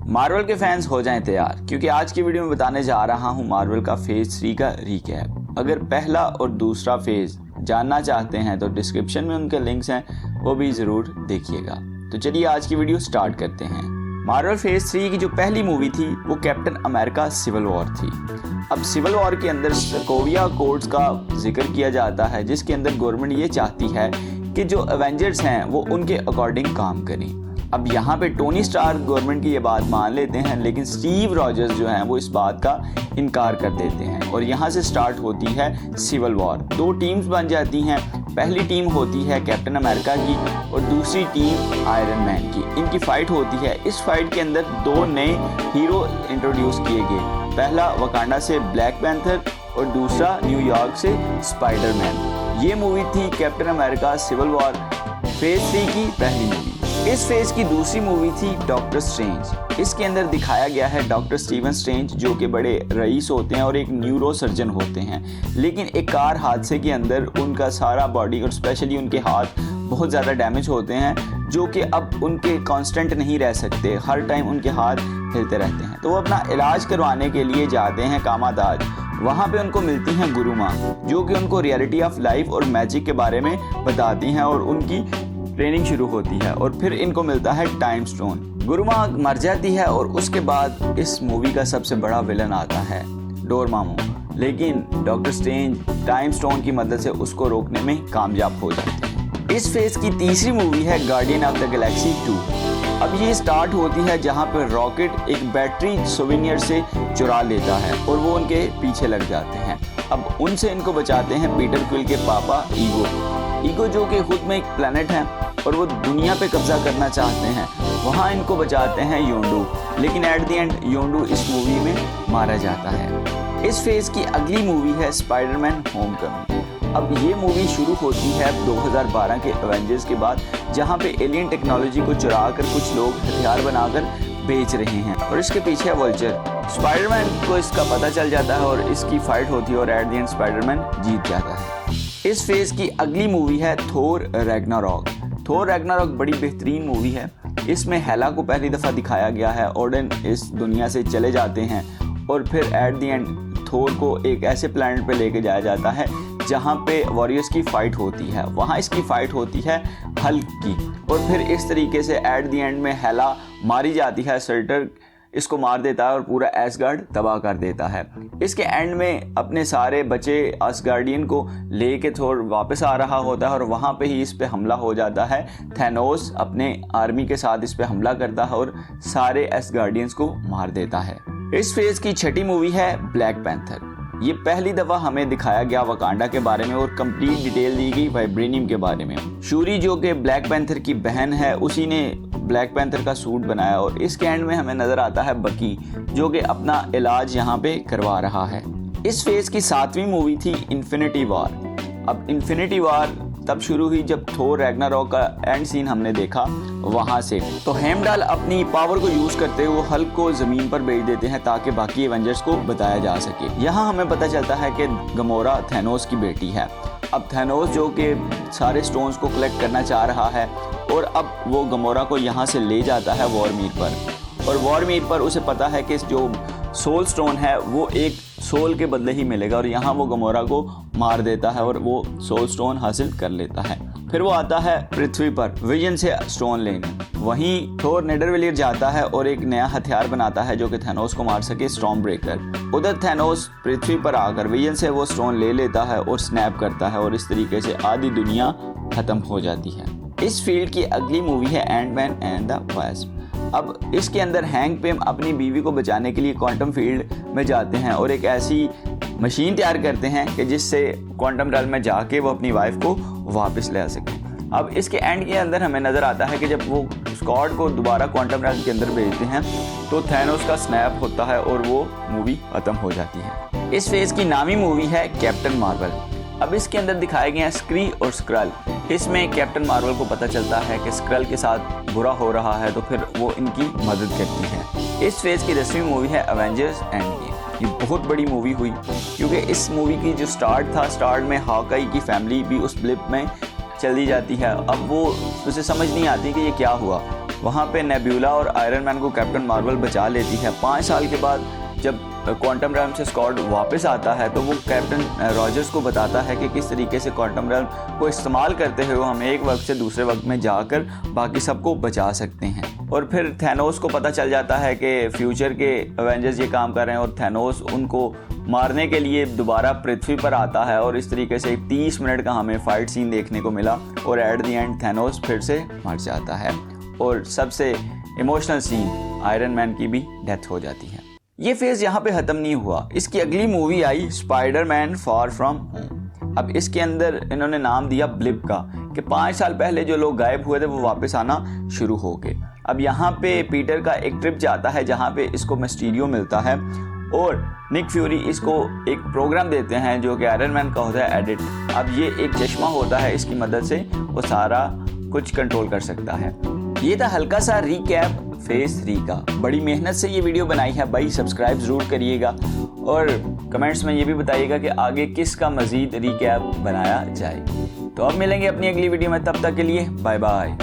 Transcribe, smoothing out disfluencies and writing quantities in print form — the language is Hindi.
मार्वल के फैंस हो जाएं तैयार, क्योंकि आज की वीडियो में बताने जा रहा हूं मार्वल का फेज 3 का रिकैप। अगर पहला और दूसरा फेज जानना चाहते हैं तो डिस्क्रिप्शन में उनके लिंक्स हैं, वो भी ज़रूर देखिएगा। तो चलिए आज की वीडियो स्टार्ट करते हैं। मार्वल फेज 3 की जो पहली मूवी थी वो कैप्टन अमेरिका सिविल वॉर थी। अब सिविल वॉर के अंदर सोकोविया कोड्स का जिक्र किया जाता है, जिसके अंदर गवर्नमेंट ये चाहती है कि जो एवेंजर्स हैं वो उनके अकॉर्डिंग काम करें। अब यहाँ पे टोनी स्टार्क गवर्नमेंट की ये बात मान लेते हैं, लेकिन स्टीव रॉजर्स जो हैं वो इस बात का इनकार कर देते हैं और यहाँ से स्टार्ट होती है सिविल वॉर। दो टीम्स बन जाती हैं। पहली टीम होती है कैप्टन अमेरिका की और दूसरी टीम आयरन मैन की। इनकी फाइट होती है। इस फाइट के अंदर दो नए हीरो इंट्रोड्यूस किए गए। पहला वकांडा से ब्लैक पैंथर और दूसरा न्यूयॉर्क से स्पाइडरमैन। ये मूवी थी Captain America Civil War phase 3 की पहली मूवी। इस फेज की दूसरी मूवी थी डॉक्टर स्ट्रेंज। इसके अंदर दिखाया गया है डॉक्टर स्टीवन स्ट्रेंज जो कि बड़े रईस होते हैं और एक न्यूरो सर्जन होते हैं, लेकिन एक कार हादसे के अंदर उनका सारा बॉडी और स्पेशली उनके हाथ बहुत ज़्यादा डैमेज होते हैं, जो कि अब उनके कांस्टेंट नहीं रह सकते। हर टाइम उनके हाथ हिलते रहते हैं। तो वो अपना इलाज करवाने के लिए जाते हैं कामादाज। वहाँ पे उनको मिलती हैं गुरु माँ, जो कि उनको रियलिटी ऑफ लाइफ और मैजिक के बारे में बताती हैं और उनकी ट्रेनिंग शुरू होती है। और फिर इनको मिलता है टाइम स्टोन। गुरु माँ मर जाती है और उसके बाद इस मूवी का सबसे बड़ा विलन आता है डोरमामू, लेकिन डॉक्टर स्ट्रेंज टाइम स्टोन की मदद से उसको रोकने में कामयाब हो जाते हैं। इस फेज की तीसरी मूवी है गार्डियन ऑफ द गैलेक्सी 2। अब ये स्टार्ट होती है जहाँ पर रॉकेट एक बैटरी सोविनियर से चुरा लेता है और वो उनके पीछे लग जाते हैं। अब उनसे इनको बचाते हैं पीटर क्विल के पापा ईगो, जो कि खुद में एक प्लेनेट है और वो दुनिया पे कब्जा करना चाहते हैं। वहाँ इनको बचाते हैं योंडू, लेकिन एट द एंड योंडू इस मूवी में मारा जाता है। इस फेज की अगली मूवी है स्पाइडरमैन होमकमिंग। अब ये मूवी शुरू होती है 2012 के एवेंजर्स के बाद, जहाँ पे एलियन टेक्नोलॉजी को चुरा कर कुछ लोग हथियार बनाकर बेच रहे हैं और इसके पीछे है वल्चर। स्पाइडरमैन को इसका पता चल जाता है और इसकी फाइट होती है और एट द एंड स्पाइडरमैन जीत जाता है। इस फेज की अगली मूवी है थोर रैग्नारॉक। थोर रैग्नारॉक बड़ी बेहतरीन मूवी है। इसमें हेला को पहली दफ़ा दिखाया गया है। ओडन इस दुनिया से चले जाते हैं और फिर एट द एंड थोर को एक ऐसे प्लैनेट पे लेके जाया जाता है जहाँ पे वॉरियर्स की फ़ाइट होती है। वहाँ इसकी फ़ाइट होती है हल्क की और फिर इस तरीके से एट द एंड में हेला मारी जाती है। सर्टर इसको मार देता है और पूरा एसगार्ड तबाह कर देता है। इसके एंड में अपने सारे बचे एसगार्डियन को लेके थोर वापस आ रहा होता है और वहाँ पे ही इस पे हमला हो जाता है। थैनोस अपने आर्मी के साथ इस पे हमला करता है और सारे एसगार्डियंस को मार देता है। इस फेज की छठी मूवी है ब्लैक पैंथर। ये पहली दफ़ा हमें दिखाया गया वकांडा के बारे में और कंप्लीट डिटेल दी गई वाइब्रेनियम के बारे में। शूरी जो कि ब्लैक पैंथर की बहन है, उसी ने ब्लैक पैंथर का सूट बनाया और इसके एंड में हमें नज़र आता है बकी, जो कि अपना इलाज यहाँ पे करवा रहा है। इस फेज की सातवीं मूवी थी इन्फिनिटी वॉर। अब इन्फिनिटी वॉर तब शुरू हुई जब थोर रैग्नारॉक का एंड सीन हमने देखा वहाँ से। तो हेमडाल अपनी पावर को यूज़ करते हुए हल्क को ज़मीन पर भेज देते हैं ताकि बाकी एवेंजर्स को बताया जा सके। यहाँ हमें पता चलता है कि गमोरा थैनोस की बेटी है। अब थैनोस जो कि सारे स्टोन्स को कलेक्ट करना चाह रहा है और अब वो गमोरा को यहाँ से ले जाता है वॉरमीर पर, और वॉरमीर पर उसे पता है कि जो सोल स्टोन है वो एक सोल के बदले ही मिलेगा और यहाँ वो गमोरा को मार देता है और वो सोल स्टोन हासिल कर लेता है। फिर वो आता है पृथ्वी पर विजन से स्टोन लेने। वहीं थोर नेडरविलियर जाता है और एक नया हथियार बनाता है जो कि थैनोस को मार सके, स्टॉर्म ब्रेकर। उधर थैनोस पृथ्वी पर आकर विजन से वो स्टोन ले लेता है और स्नैप करता है और इस तरीके से आधी दुनिया खत्म हो जाती है। इस फील्ड की अगली मूवी है एंटमैन एंड द वास्प। अब इसके अंदर हैंक पिम अपनी बीवी को बचाने के लिए क्वांटम फील्ड में जाते हैं और एक ऐसी मशीन तैयार करते हैं कि जिससे क्वांटम रेल में जाके वो अपनी वाइफ को वापस ले आ सके। अब इसके एंड के अंदर हमें नज़र आता है कि जब वो स्कॉट को दोबारा क्वांटम रेल के अंदर भेजते हैं तो थैनोस का स्नैप होता है और वो मूवी खत्म हो जाती है। इस फेज की नामी मूवी है कैप्टन मार्वल। अब इसके अंदर दिखाए गए हैं स्क्री और स्क्रल। इसमें कैप्टन मार्वल को पता चलता है कि स्क्रल के साथ बुरा हो रहा है तो फिर वो इनकी मदद करती है। इस फेज की 10वीं मूवी है एवेंजर्स एंड गेम। ये बहुत बड़ी मूवी हुई क्योंकि इस मूवी की जो स्टार्ट में हॉकाई की फैमिली भी उस ब्लिप में चली जाती है। अब वो उसे समझ नहीं आती कि ये क्या हुआ वहाँ पे नेब्यूला और आयरन मैन को कैप्टन मार्वल बचा लेती है। 5 साल के बाद जब क्वांटम रेल्म से स्कॉट वापस आता है तो वो कैप्टन रॉजर्स को बताता है कि किस तरीके से क्वांटम रेल्म को इस्तेमाल करते हुए हम एक वक्त से दूसरे वक्त में जाकर बाकी सबको बचा सकते हैं। और फिर थैनोस को पता चल जाता है कि फ्यूचर के एवेंजर्स ये काम कर रहे हैं और थैनोस उनको मारने के लिए दोबारा पृथ्वी पर आता है और इस तरीके से 30 मिनट का हमें फाइट सीन देखने को मिला और एट द एंड थैनोस फिर से मर जाता है और सबसे इमोशनल सीन आयरन मैन की भी डेथ हो जाती है। ये फेज यहाँ पे ख़त्म नहीं हुआ, इसकी अगली movie I Spiderman far from home. अब इसके अंदर इन्होंने नाम दिया ब्लिप का कि 5 साल पहले जो लोग गायब हुए थे वो वापस आना शुरू हो गए। अब यहाँ पे पीटर का एक ट्रिप जाता है जहाँ पे इसको मिस्टीरियो मिलता है और निक फ्यूरी इसको एक प्रोग्राम देते हैं जो कि आयरन मैन का होता है एडिट। अब ये एक चश्मा होता है, इसकी मदद से वो सारा कुछ कंट्रोल कर सकता है। ये था हल्का सा रिकैप फेज 3 का। बड़ी मेहनत से ये वीडियो बनाई है भाई, सब्सक्राइब ज़रूर करिएगा और कमेंट्स में ये भी बताइएगा कि आगे किसका मज़ीद रिकैप बनाया जाए। तो अब मिलेंगे अपनी अगली वीडियो में, तब तक के लिए बाय बाय।